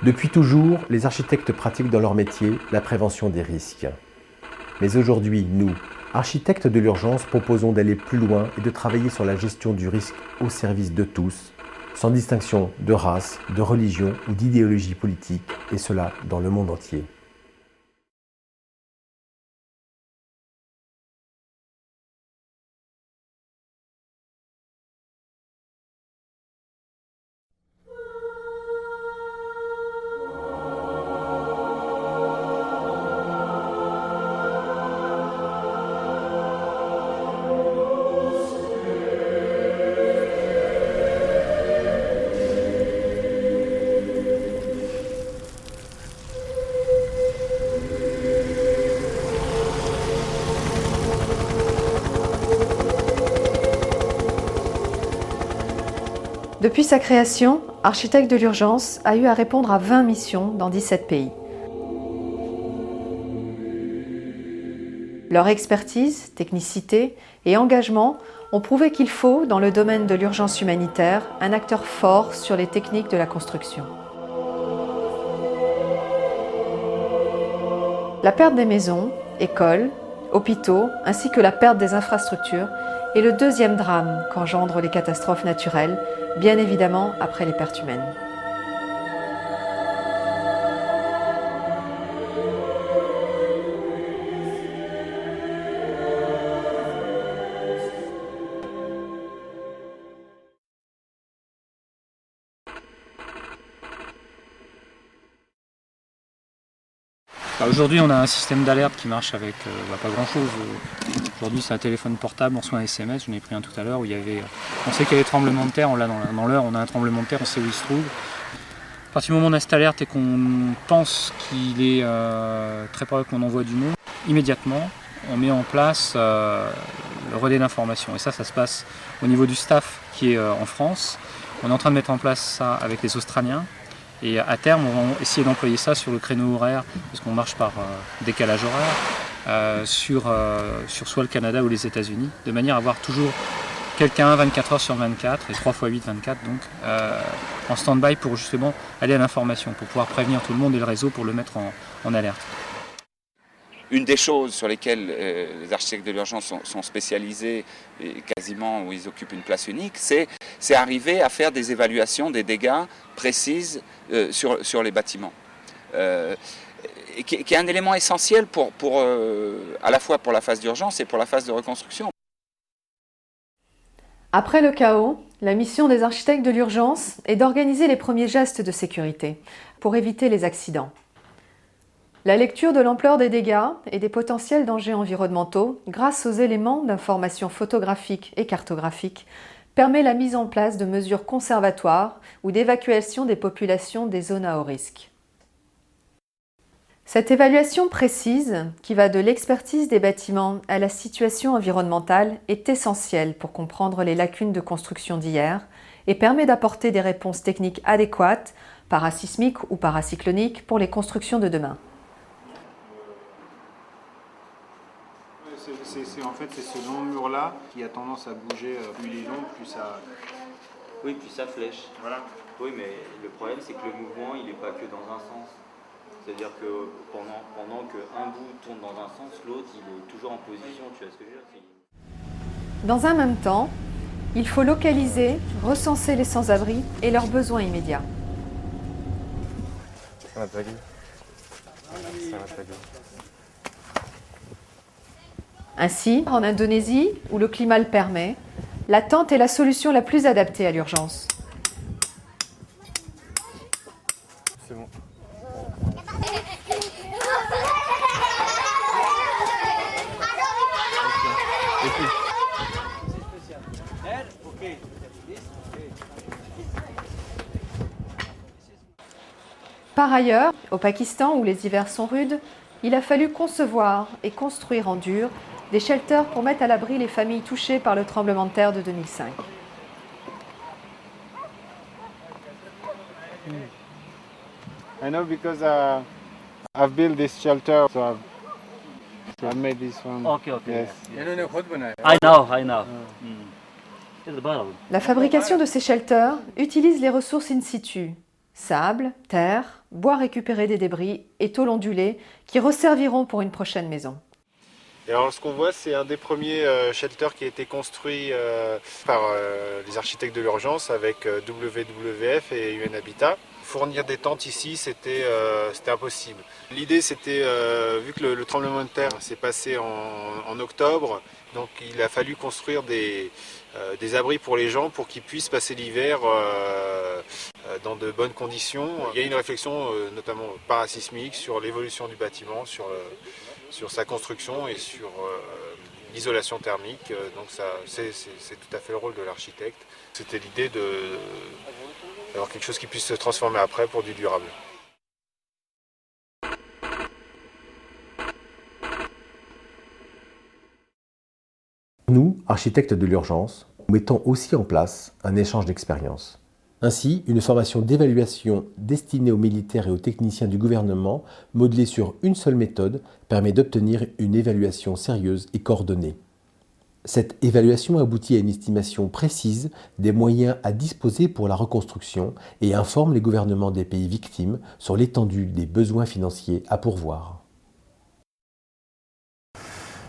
Depuis toujours, les architectes pratiquent dans leur métier la prévention des risques. Mais aujourd'hui, nous, architectes de l'urgence, proposons d'aller plus loin et de travailler sur la gestion du risque au service de tous, sans distinction de race, de religion ou d'idéologie politique, et cela dans le monde entier. Depuis sa création, Architectes de l'urgence a eu à répondre à 20 missions dans 17 pays. Leur expertise, technicité et engagement ont prouvé qu'il faut, dans le domaine de l'urgence humanitaire, un acteur fort sur les techniques de la construction. La perte des maisons, écoles, hôpitaux, ainsi que la perte des infrastructures est le deuxième drame qu'engendrent les catastrophes naturelles, bien évidemment après les pertes humaines. Aujourd'hui, on a un système d'alerte qui marche avec pas grand chose. Aujourd'hui, c'est un téléphone portable, on reçoit un SMS, j'en ai pris un tout à l'heure où on sait qu'il y a des tremblements de terre, on l'a dans l'heure, on a un tremblement de terre, on sait où il se trouve. À partir du moment où on a cette alerte et qu'on pense qu'il est très probable qu'on envoie du monde, immédiatement, on met en place le relais d'information. Et ça se passe au niveau du staff qui est en France. On est en train de mettre en place ça avec les Australiens. Et à terme, on va essayer d'employer ça sur le créneau horaire, parce qu'on marche par décalage horaire, sur soit le Canada ou les États-Unis, de manière à avoir toujours quelqu'un 24 heures sur 24, et 3 x 8, 24, donc en stand-by pour justement aller à l'information, pour pouvoir prévenir tout le monde et le réseau pour le mettre en alerte. Une des choses sur lesquelles les architectes de l'urgence sont spécialisés, et quasiment où ils occupent une place unique, c'est arriver à faire des évaluations des dégâts précises sur les bâtiments. Qui est un élément essentiel à la fois pour la phase d'urgence et pour la phase de reconstruction. Après le chaos, la mission des architectes de l'urgence est d'organiser les premiers gestes de sécurité pour éviter les accidents. La lecture de l'ampleur des dégâts et des potentiels dangers environnementaux, grâce aux éléments d'information photographique et cartographique, permet la mise en place de mesures conservatoires ou d'évacuation des populations des zones à haut risque. Cette évaluation précise, qui va de l'expertise des bâtiments à la situation environnementale, est essentielle pour comprendre les lacunes de construction d'hier et permet d'apporter des réponses techniques adéquates, parasismiques ou paracycloniques, pour les constructions de demain. En fait, c'est ce long mur-là qui a tendance à bouger. Plus il est long, plus ça... Oui, plus ça flèche. Voilà. Oui, mais le problème, c'est que le mouvement, il n'est pas que dans un sens. C'est-à-dire que pendant qu'un bout tourne dans un sens, l'autre, il est toujours en position, tu vois ce que je veux dire? Dans un même temps, il faut localiser, recenser les sans-abri et leurs besoins immédiats. Ainsi, en Indonésie, où le climat le permet, la tente est la solution la plus adaptée à l'urgence. C'est bon. Par ailleurs, au Pakistan, où les hivers sont rudes, il a fallu concevoir et construire en dur des shelters pour mettre à l'abri les familles touchées par le tremblement de terre de 2005. I know because I've built this shelter, so I've made this one. Okay. Yes. I know. It's the bottom. La fabrication de ces shelters utilise les ressources in situ, Sable, terre, bois récupéré des débris et tôles ondulées qui resserviront pour une prochaine maison. Et alors ce qu'on voit, c'est un des premiers shelters qui a été construit par les architectes de l'urgence avec WWF et UN Habitat. Fournir des tentes ici, c'était impossible. L'idée, c'était, vu que le tremblement de terre s'est passé en octobre, donc il a fallu construire des abris pour les gens pour qu'ils puissent passer l'hiver dans de bonnes conditions. Il y a une réflexion notamment parasismique sur l'évolution du bâtiment, sur sa construction et sur l'isolation thermique. Donc c'est tout à fait le rôle de l'architecte. C'était l'idée d'avoir quelque chose qui puisse se transformer après pour du durable. Nous, architectes de l'urgence, nous mettons aussi en place un échange d'expériences. Ainsi, une formation d'évaluation destinée aux militaires et aux techniciens du gouvernement, modelée sur une seule méthode, permet d'obtenir une évaluation sérieuse et coordonnée. Cette évaluation aboutit à une estimation précise des moyens à disposer pour la reconstruction et informe les gouvernements des pays victimes sur l'étendue des besoins financiers à pourvoir.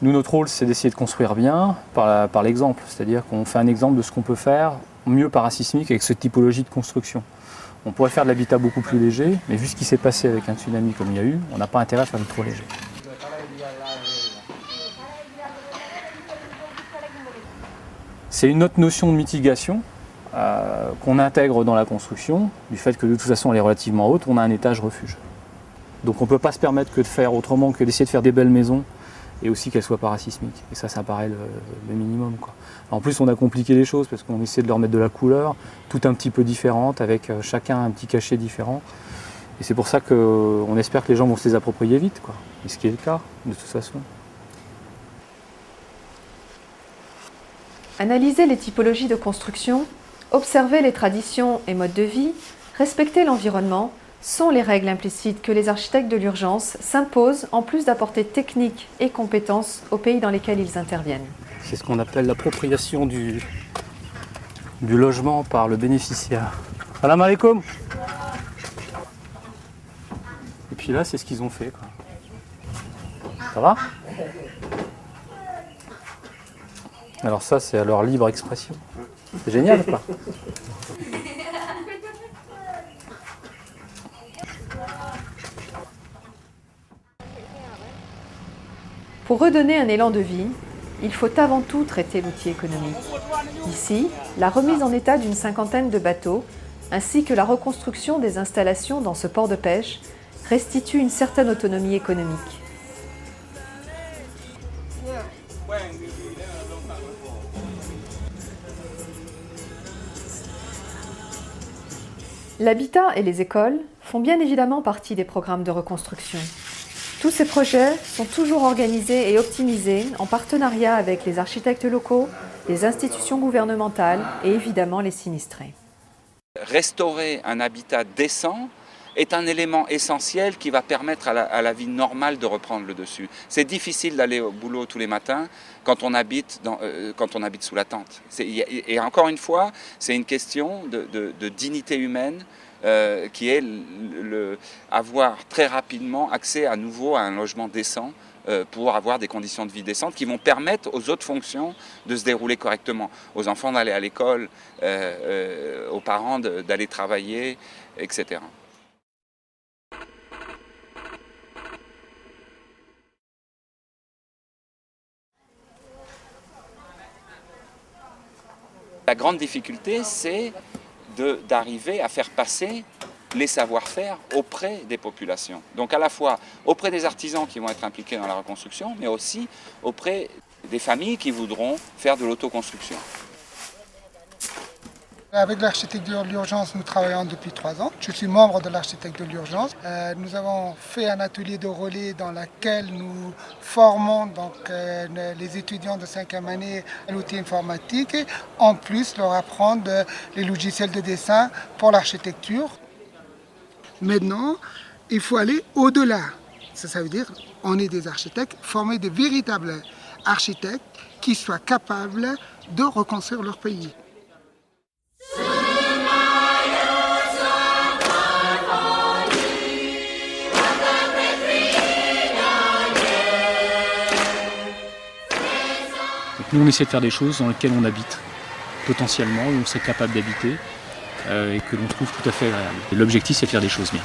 Nous, notre rôle, c'est d'essayer de construire bien par l'exemple. C'est-à-dire qu'on fait un exemple de ce qu'on peut faire mieux parasismique avec cette typologie de construction. On pourrait faire de l'habitat beaucoup plus léger, mais vu ce qui s'est passé avec un tsunami comme il y a eu, on n'a pas intérêt à faire du trop léger. C'est une autre notion de mitigation qu'on intègre dans la construction, du fait que de toute façon elle est relativement haute, on a un étage refuge. Donc on ne peut pas se permettre que de faire autrement que d'essayer de faire des belles maisons et aussi qu'elles soient parasismiques. Et ça paraît le minimum, quoi. En plus, on a compliqué les choses parce qu'on essaie de leur mettre de la couleur, tout un petit peu différente, avec chacun un petit cachet différent. Et c'est pour ça qu'on espère que les gens vont se les approprier vite, quoi. Et ce qui est le cas, de toute façon. Analyser les typologies de construction, observer les traditions et modes de vie, respecter l'environnement sont les règles implicites que les architectes de l'urgence s'imposent en plus d'apporter techniques et compétences aux pays dans lesquels ils interviennent. C'est ce qu'on appelle l'appropriation du logement par le bénéficiaire. Salam alaikum. Et puis là, c'est ce qu'ils ont fait, quoi. Ça va? Alors ça, c'est à leur libre expression. C'est génial, quoi. Pour redonner un élan de vie, il faut avant tout traiter l'outil économique. Ici, la remise en état d'une cinquantaine de bateaux, ainsi que la reconstruction des installations dans ce port de pêche, restitue une certaine autonomie économique. L'habitat et les écoles font bien évidemment partie des programmes de reconstruction. Tous ces projets sont toujours organisés et optimisés en partenariat avec les architectes locaux, les institutions gouvernementales et évidemment les sinistrés. Restaurer un habitat décent est un élément essentiel qui va permettre à la vie normale de reprendre le dessus. C'est difficile d'aller au boulot tous les matins quand on habite sous la tente. Et encore une fois, c'est une question de dignité humaine qui est avoir très rapidement accès à nouveau à un logement décent pour avoir des conditions de vie décentes qui vont permettre aux autres fonctions de se dérouler correctement, aux enfants d'aller à l'école, aux parents d'aller travailler, etc. La grande difficulté, c'est d'arriver à faire passer les savoir-faire auprès des populations. Donc à la fois auprès des artisans qui vont être impliqués dans la reconstruction, mais aussi auprès des familles qui voudront faire de l'autoconstruction. Avec l'architecte de l'urgence, nous travaillons depuis 3 ans. Je suis membre de l'architecte de l'urgence. Nous avons fait un atelier de relais dans lequel nous formons les étudiants de 5e année à l'outil informatique et en plus leur apprendre les logiciels de dessin pour l'architecture. Maintenant, il faut aller au-delà. Ça veut dire qu'on est des architectes, former de véritables architectes qui soient capables de reconstruire leur pays. Nous, on essaie de faire des choses dans lesquelles on habite, potentiellement, où on serait capable d'habiter et que l'on trouve tout à fait agréable. L'objectif, c'est de faire des choses bien.